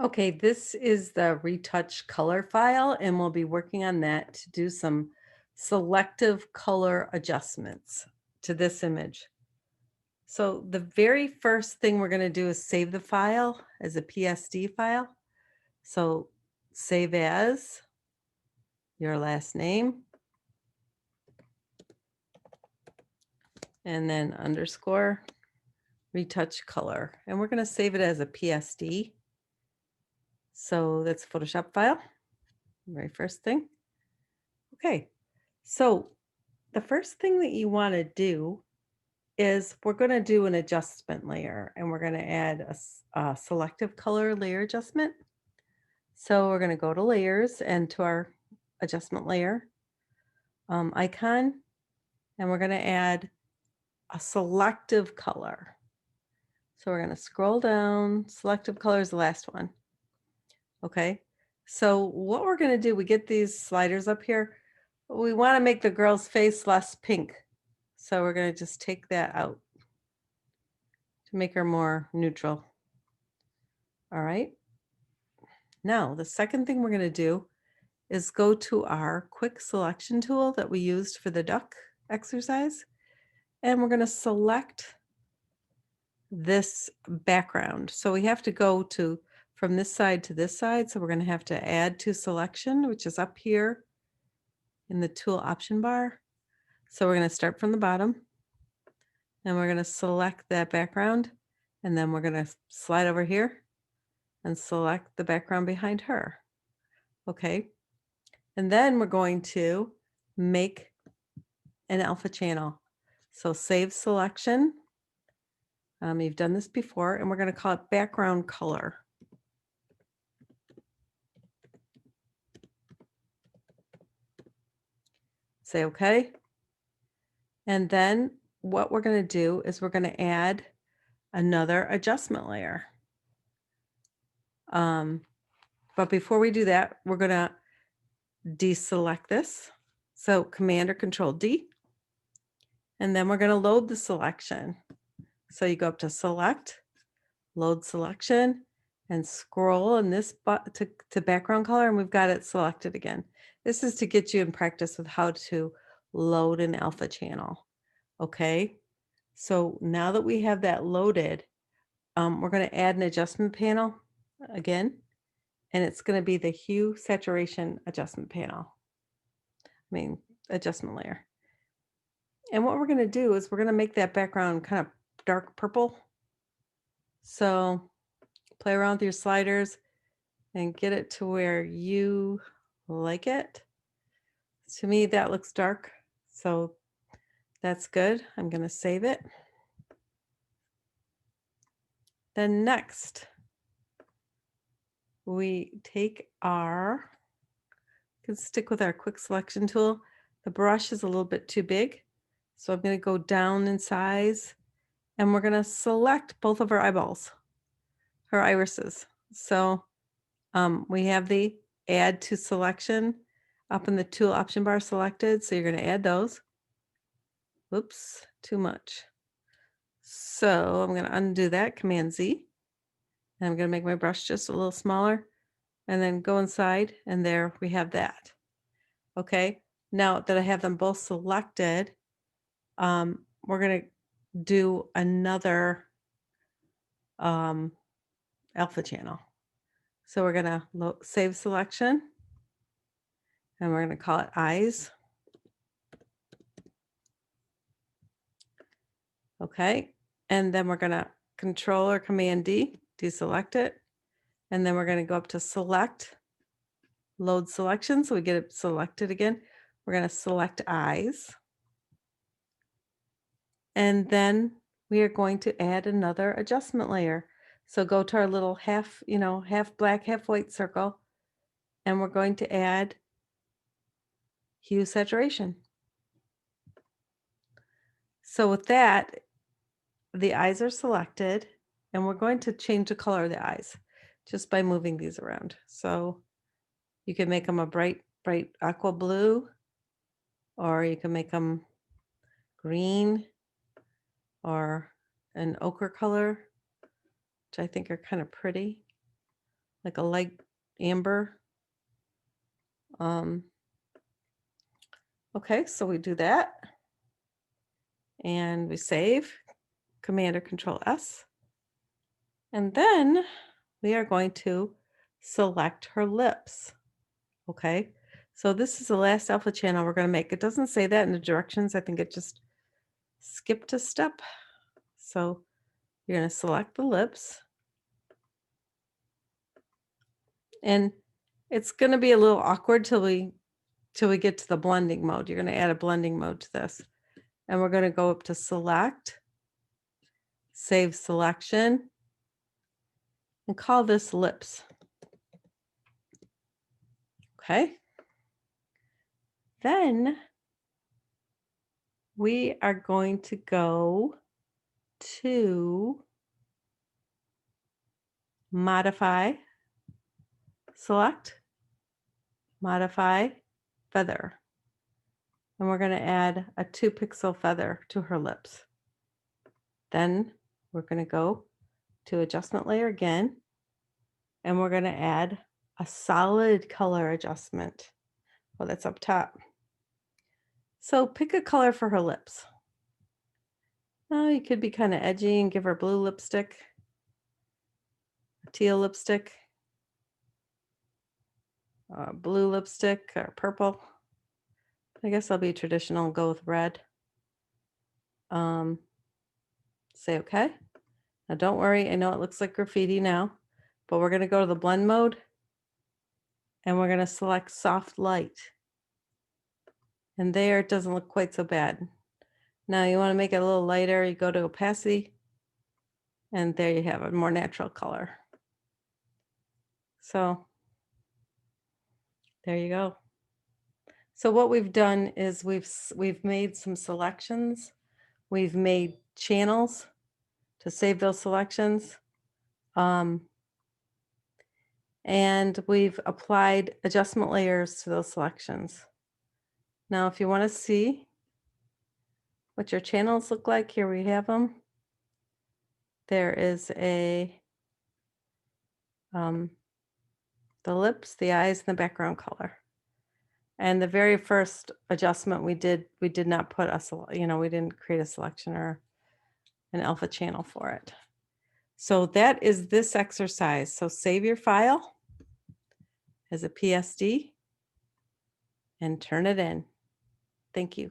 Okay, this is the Retouch color file, and we'll be working on that to do some selective color adjustments to this image. So the very first thing we're going to do is save the file as a PSD file. So save as your last name and then underscore retouch color. And we're going to save it as a PSD. So that's a Photoshop file, very first thing. Okay, so the first thing that you want to do is we're going to do an adjustment layer and we're going to add a selective color layer adjustment. So we're going to go to layers and to our adjustment layer icon, and we're going to add a selective color. So we're going to scroll down. Selective color is the last one. Okay. So what we're going to do, we get these sliders up here. We want to make the girl's face less pink. So we're going to just take that out to make her more neutral. All right. Now, the second thing we're going to do is go to our quick selection tool that we used for the duck exercise, and we're going to select this background. So we have to go to from this side to this side. So we're going to have to add to selection, which is up here in the tool option bar. So we're going to start from the bottom and we're going to select that background, and then we're going to slide over here and select the background behind her. Okay. And then we're going to make an alpha channel. So save selection. You've done this before, and we're going to call it background color. Say okay. And then what we're going to do is we're going to add another adjustment layer. But before we do that, we're going to deselect this. So Command or Control D. And then we're going to load the selection. So you go up to Select, Load Selection, and scroll in this to background color, and we've got it selected again. This is to get you in practice with how to load an alpha channel. Okay, so now that we have that loaded, we're going to add an adjustment panel again, and it's going to be the hue saturation adjustment panel. Adjustment layer. And what we're going to do is we're going to make that background kind of dark purple. So play around with your sliders and get it to where you like it. To me, that looks dark, so that's good. I'm going to save it. Then next, we take our, can stick with our quick selection tool. The brush is a little bit too big, so I'm going to go down in size, and we're going to select both of our eyeballs, her irises. So we have the add to selection up in the tool option bar selected, so you're going to add those. Whoops, too much. So I'm going to undo that, Command Z, and I'm going to make my brush just a little smaller, and then go inside, and there we have that. Okay, now that I have them both selected, we're going to do another alpha channel. So we're going to save selection, and we're going to call it eyes. Okay, and then we're going to Control or Command D, deselect it, and then we're going to go up to select, load selection, so we get it selected again. We're going to select eyes, and then we are going to add another adjustment layer. So go to our little half black, half white circle, and we're going to add hue saturation. So with that, the eyes are selected, and we're going to change the color of the eyes just by moving these around. So you can make them a bright aqua blue, or you can make them green or an ochre color, which I think are kind of pretty. like a light amber. Okay, so we do that. And we save, Command or Control S. And then we are going to select her lips. Okay, so this is the last alpha channel we're going to make. It doesn't say that in the directions. I think it just skipped a step. So you're going to select the lips. And it's going to be a little awkward till we get to the blending mode. You're going to add a blending mode to this. And we're going to go up to Select, Save Selection, and call this Lips. Okay. Then we are going to go to Modify, Select, Modify, Feather. And we're going to add a 2-pixel feather to her lips. Then we're going to go to Adjustment Layer again, and we're going to add a solid color adjustment. Well, that's up top. So pick a color for her lips. Oh, you could be kind of edgy and give her blue lipstick, a teal lipstick, blue lipstick, or purple. I guess I'll be traditional and go with red. Say okay. Now don't worry, I know it looks like graffiti now, but we're going to go to the blend mode and we're going to select soft light. And there it doesn't look quite so bad. Now you want to make it a little lighter, you go to opacity, and there you have a more natural color. So there you go. So what we've done is we've made some selections. We've made channels to save those selections. And we've applied adjustment layers to those selections. Now, if you want to see what your channels look like, here we have them. There is a the lips, the eyes, and the background color. And the very first adjustment we did not put we didn't create a selection or an alpha channel for it. So that is this exercise. So save your file as a PSD and turn it in. Thank you.